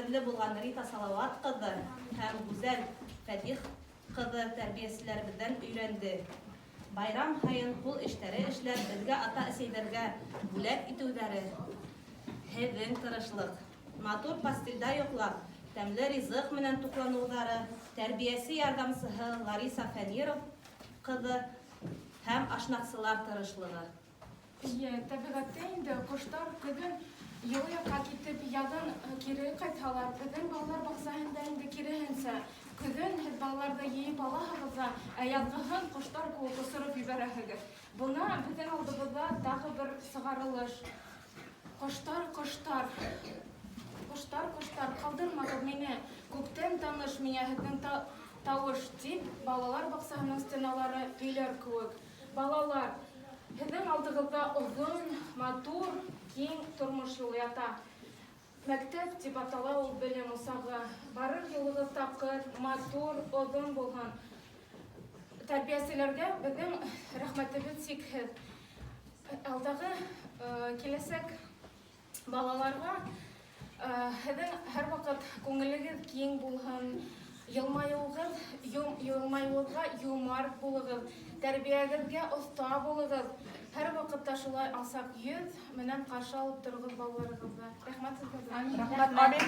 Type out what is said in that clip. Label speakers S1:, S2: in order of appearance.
S1: кадерле булган Рита Салават кызы һәм Гүзәл Фәтих кызы тәрбияселәребездән өйрәнде. Байрам һайын кул эшләре эшләп, безгә ата-әсәйләргә бүләк итүләре, һеҙҙең тырышлык, матур пастельдә йоҡлап, тәмле ризыҡ менән туҡланыуҙары, тәрбиәсе ярҙамсыһы Лариса Фәниров ҡыҙы һәм ашнаҡсылар тырышлығы.
S2: Тәбиғәттә инде ҡоштар көҙөн йылы яҡҡа китеп, яҙын кире ҡайтһалар, беҙҙең балалар баҡсаһында инде киреһенсә, көҙөн һеҙ балаларҙы йыйып алаһығыҙ ҙа, ә яҙғыһын ҡоштар кеүек осороп ебәрәһегеҙ. Бына беҙҙең алдыбыҙҙа тағы бер сығарылыш. Ҡоштар, ҡоштар, ҡоштар, ҡоштар, ҡалдырмағыҙ мине, күптән таныш миңә һеҙҙең тауыш, тип балалар баҡсаһының стеналары көйләр кеүек. Балалар, һеҙҙең алдығыҙҙа оҙон, матур, киң тормош юлы ята. Мәктәп тип атала ул белем усағы. Барыр юлығыҙ таҡыр, матур, оҙон булһын. Тәрбиәселәргә беҙҙең рәхмәтебеҙ сикһеҙ. Алдағы киләсәк балаларға һеҙҙең һәр ваҡыт күңелегеҙ киң булһын, йылмайыуығыҙға юмарт булығыҙ, тәрбиәгеҙгә оҫта булығыҙ. Һәр ваҡытта шулай алсаҡ йөҙ менән ҡаршы алып торғоҙ балаларығыҙҙы. Рәхмәт һеҙгә.
S3: Амин.